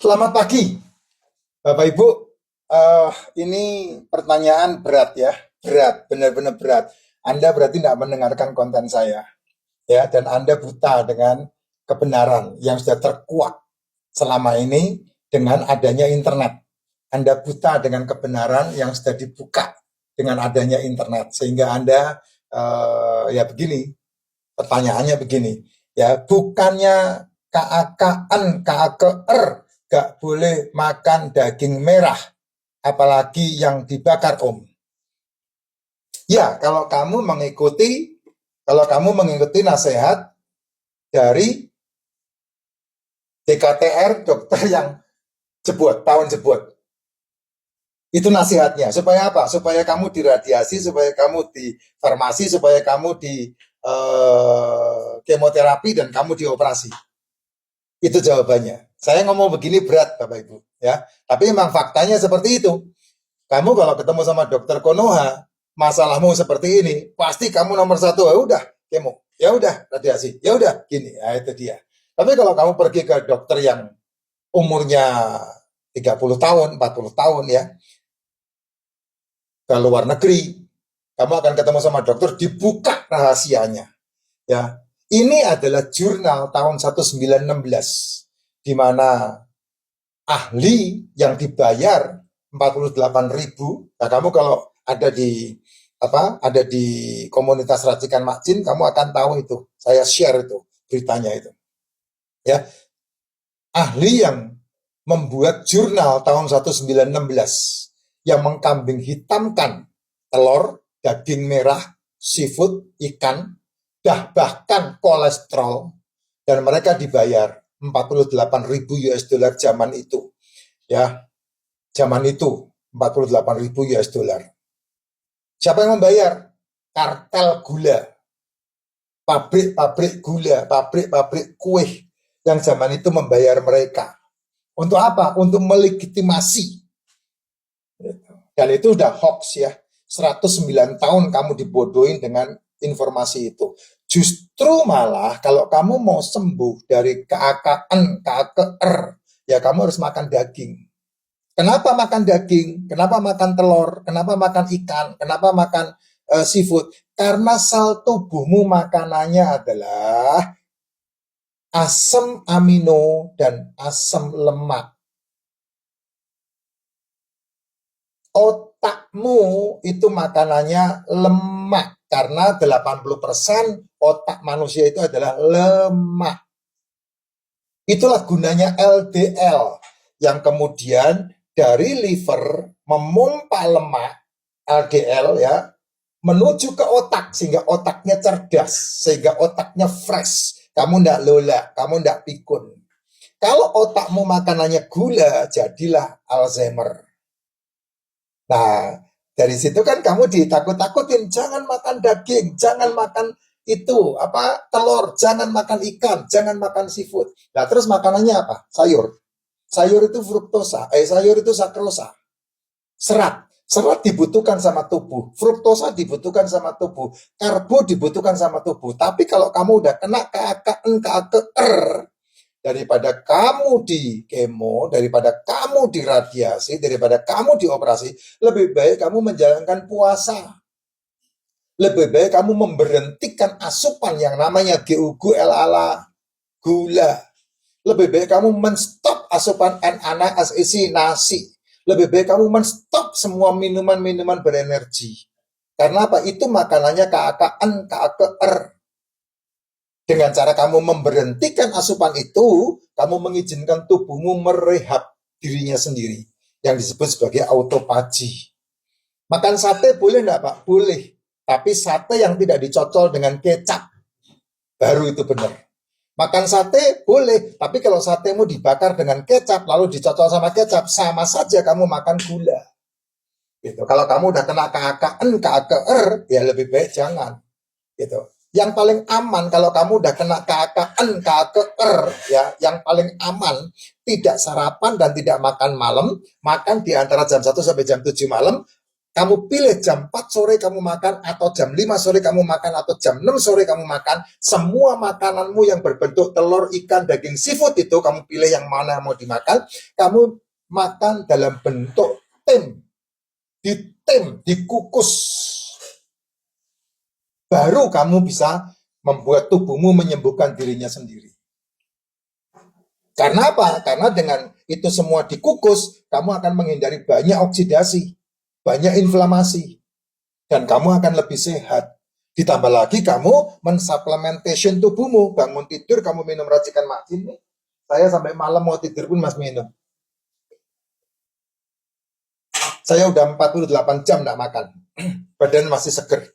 Selamat pagi, Bapak Ibu. Ini pertanyaan berat ya, berat, benar-benar berat. Anda berarti tidak mendengarkan konten saya, ya, dan Anda buta dengan kebenaran yang sudah terkuak selama ini dengan adanya internet. Anda buta dengan kebenaran yang sudah dibuka dengan adanya internet, sehingga Anda ya begini, pertanyaannya begini, ya, bukannya KAKN, KAKR gak boleh makan daging merah, apalagi yang dibakar, Om. Ya, kalau kamu mengikuti nasihat dari DKTR, dokter yang tahun jebot. Itu nasihatnya. Supaya apa? Supaya kamu diradiasi, supaya kamu di farmasi, supaya kamu di kemoterapi, dan kamu dioperasi. Itu jawabannya. Saya ngomong begini berat, Bapak Ibu, ya. Tapi memang faktanya seperti itu. Kamu kalau ketemu sama dokter Konoha, masalahmu seperti ini, pasti kamu nomor satu, ya udah kemo, ya udah radiasi, ya udah gini, ya itu dia. Tapi kalau kamu pergi ke dokter yang umurnya 30 tahun, 40 tahun ya, ke luar negeri, kamu akan ketemu sama dokter, dibuka rahasianya. Ya, ini adalah jurnal tahun 1916, di mana ahli yang dibayar 48.000. Nah, kamu kalau ada di komunitas racikan Makjin, kamu akan tahu itu. Saya share itu beritanya itu. Ya, ahli yang membuat jurnal tahun 1916 yang mengkambing hitamkan telur, daging merah, seafood, ikan, bahkan kolesterol, dan mereka dibayar 48.000 US dollar zaman itu. Ya, zaman itu 48.000 US dollar. Siapa yang membayar? Kartel gula, pabrik-pabrik gula, pabrik-pabrik kue yang zaman itu membayar mereka. Untuk apa? Untuk melegitimasi. Dan itu udah hoax ya. 109 tahun kamu dibodohin dengan informasi itu. Justru malah kalau kamu mau sembuh dari KAKN, KAKR, ya kamu harus makan daging. Kenapa makan daging? Kenapa makan telur? Kenapa makan ikan? Kenapa makan seafood? Karena sel tubuhmu makanannya adalah asam amino dan asam lemak. Otakmu itu makanannya lemak, karena 80% otak manusia itu adalah lemak. Itulah gunanya LDL, yang kemudian dari liver memompa lemak LDL ya menuju ke otak, sehingga otaknya cerdas, sehingga otaknya fresh. Kamu ndak lola, kamu ndak pikun. Kalau otakmu makanannya gula, jadilah Alzheimer. Nah, dari situ kan kamu ditakut-takutin, jangan makan daging, jangan makan itu, telur, jangan makan ikan, jangan makan seafood. Nah, terus makanannya apa? Sayur. Sayur itu fruktosa, sayur itu sakrosa. Serat. Serat dibutuhkan sama tubuh, fruktosa dibutuhkan sama tubuh, karbo dibutuhkan sama tubuh. Tapi kalau kamu udah kena KAKN, KAKR, daripada kamu di kemo, daripada kamu diradiasi, daripada kamu dioperasi, lebih baik kamu menjalankan puasa. Lebih baik kamu memberhentikan asupan yang namanya GUGLALA, gula. Lebih baik kamu menstop asupan NaSI, nasi. Lebih baik kamu menstop semua minuman-minuman berenergi. Karena apa? Itu makanannya KAKN, KAKR. Dengan cara kamu memberhentikan asupan itu, kamu mengizinkan tubuhmu merehab dirinya sendiri, yang disebut sebagai autophagy. Makan sate boleh enggak, Pak? Boleh. Tapi sate yang tidak dicocol dengan kecap, baru itu benar. Makan sate boleh, tapi kalau satemu dibakar dengan kecap, lalu dicocol sama kecap, sama saja kamu makan gula. Gitu. Kalau kamu udah kena KAKN, KAKR, ya lebih baik jangan. Gitu. Yang paling aman kalau kamu udah kena KAKN, KAKR, ya, yang paling aman tidak sarapan dan tidak makan malam, makan di antara jam 1 sampai jam 7 malam, Kamu pilih jam 4 sore kamu makan, atau jam 5 sore kamu makan, atau jam 6 sore kamu makan, semua makananmu yang berbentuk telur, ikan, daging, seafood itu, kamu pilih yang mana yang mau dimakan, kamu makan dalam bentuk tim, dikukus. Baru kamu bisa membuat tubuhmu menyembuhkan dirinya sendiri. Karena apa? Karena dengan itu semua dikukus, kamu akan menghindari banyak oksidasi, banyak inflamasi, dan kamu akan lebih sehat. Ditambah lagi kamu mensuplementation tubuhmu, bangun tidur kamu minum racikan macin nih. Saya sampai malam mau tidur pun mas minum. Saya udah 48 jam nggak makan, badan masih seger.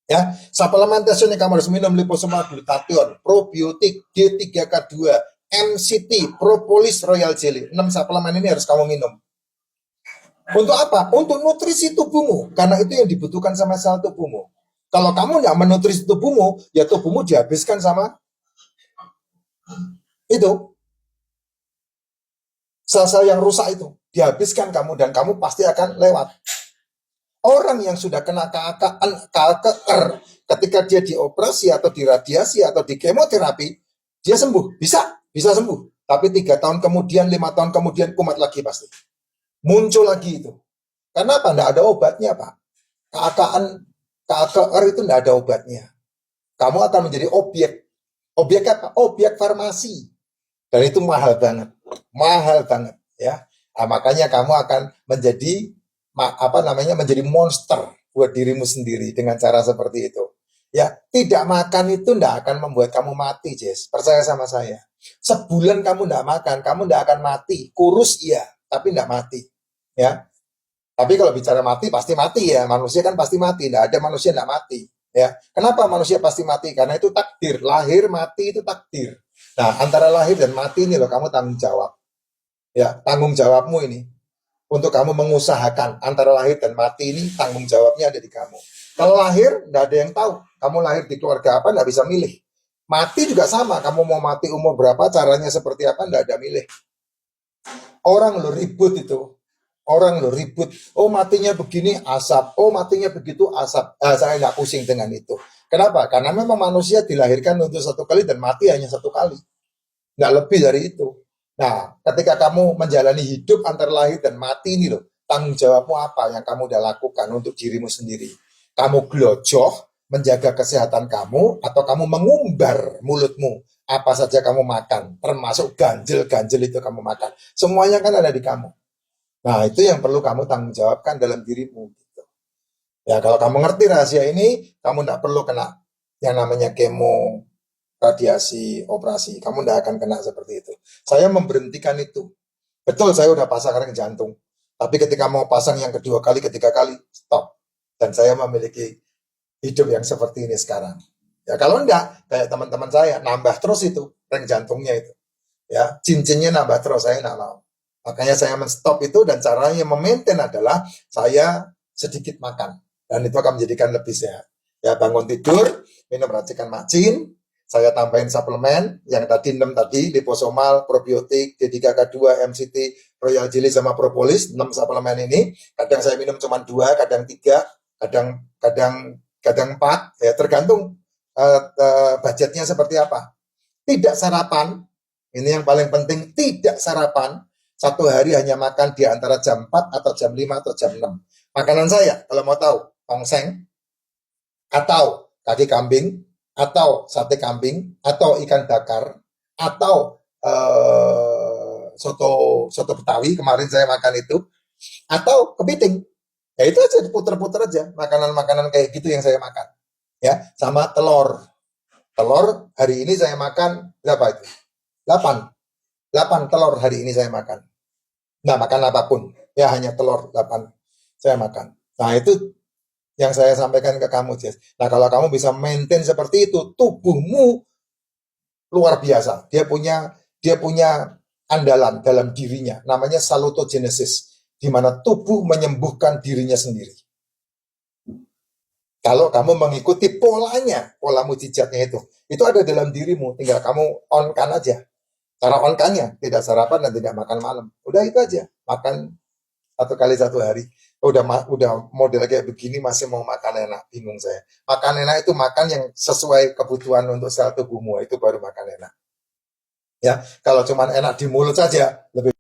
Ya, suplementation yang kamu harus minum: liposomal glutathione, probiotik, D3K2, MCT, propolis, royal jelly. 6 suplemen ini harus kamu minum. Untuk apa? Untuk nutrisi tubuhmu, karena itu yang dibutuhkan sama sel tubuhmu. Kalau kamu nggak menutrisi tubuhmu, ya tubuhmu dihabiskan sama itu. Sel-sel yang rusak itu dihabiskan kamu, dan kamu pasti akan lewat. Orang yang sudah kena kanker, ketika dia dioperasi atau diradiasi atau di kemoterapi, dia sembuh, bisa sembuh. Tapi 3 tahun kemudian, 5 tahun kemudian kumat lagi pasti. Muncul lagi itu. Karena apa? Nggak ada obatnya, Pak. KKR itu nggak ada obatnya. Kamu akan menjadi objek apa? Objek farmasi. Dan itu mahal banget ya. Nah, makanya kamu akan menjadi menjadi monster buat dirimu sendiri dengan cara seperti itu. Ya, tidak makan itu tidak akan membuat kamu mati, Jess. Percaya sama saya. Sebulan kamu tidak makan, kamu tidak akan mati. Kurus iya, tapi tidak mati. Ya. Tapi kalau bicara mati, pasti mati ya. Manusia kan pasti mati. Tidak ada manusia tidak mati. Ya. Kenapa manusia pasti mati? Karena itu takdir. Lahir, mati itu takdir. Nah, antara lahir dan mati ini loh, kamu tanggung jawab. Ya, tanggung jawabmu ini. Untuk kamu mengusahakan antara lahir dan mati ini, tanggung jawabnya ada di kamu. Kalau lahir, nggak ada yang tahu. Kamu lahir di keluarga apa, nggak bisa milih. Mati juga sama. Kamu mau mati umur berapa, caranya seperti apa, nggak ada milih. Orang lo ribut itu. Orang lo ribut. Oh matinya begini, asap. Oh matinya begitu, asap. Saya nggak pusing dengan itu. Kenapa? Karena memang manusia dilahirkan untuk 1 kali dan mati hanya 1 kali. Nggak lebih dari itu. Nah, ketika kamu menjalani hidup antara lahir dan mati ini loh, tanggung jawabmu apa yang kamu udah lakukan untuk dirimu sendiri? Kamu glojoh menjaga kesehatan kamu, atau kamu mengumbar mulutmu apa saja kamu makan, termasuk ganjel-ganjel itu kamu makan. Semuanya kan ada di kamu. Nah, itu yang perlu kamu tanggung jawabkan dalam dirimu. Gitu. Ya, kalau kamu ngerti rahasia ini, kamu tidak perlu kena yang namanya kemo, radiasi, operasi. Kamu tidak akan kena seperti itu. Saya memberhentikan itu. Betul, saya udah pasang ring jantung. Tapi ketika mau pasang yang kedua kali, ketiga kali, stop. Dan saya memiliki hidup yang seperti ini sekarang. Ya kalau enggak, kayak teman-teman saya, nambah terus itu, ring jantungnya itu. Ya, cincinnya nambah terus, saya enggak mau. Makanya saya menstop itu, dan caranya memaintain adalah saya sedikit makan. Dan itu akan menjadikan lebih sehat. Ya, bangun tidur, minum racikan macin, saya tambahin suplemen yang tadi 6 tadi, liposomal, probiotik, D3K2, MCT, royal jelly sama propolis. 6 suplemen ini, kadang saya minum cuma 2, kadang 3, kadang 4, ya tergantung budgetnya seperti apa. Tidak sarapan, ini yang paling penting, tidak sarapan. 1 hari hanya makan di antara jam 4 atau jam 5 atau jam 6. Makanan saya, kalau mau tahu, tongseng, atau kaki kambing, atau sate kambing, atau ikan bakar, atau soto Betawi, kemarin saya makan itu, atau kepiting. Ya itu aja, diputer-puter aja, makanan-makanan kayak gitu yang saya makan. Ya, sama telur. Telur hari ini saya makan berapa itu? 8. 8 telur hari ini saya makan. Nah, makan apapun. Ya hanya telur 8 saya makan. Nah, itu yang saya sampaikan ke kamu, Jess. Nah, kalau kamu bisa maintain seperti itu, tubuhmu luar biasa. Dia punya andalan dalam dirinya, namanya salutogenesis, di mana tubuh menyembuhkan dirinya sendiri. Kalau kamu mengikuti polanya, pola mujizatnya itu ada dalam dirimu, tinggal kamu on-kan aja. Cara on-kannya, tidak sarapan dan tidak makan malam. Udah itu aja, makan 1 kali 1 hari. Udah model kayak begini masih mau makan enak, bingung saya. Makan enak itu makan yang sesuai kebutuhan untuk sel tubuhmu, itu baru makan enak. Ya, kalau cuman enak di mulut saja lebih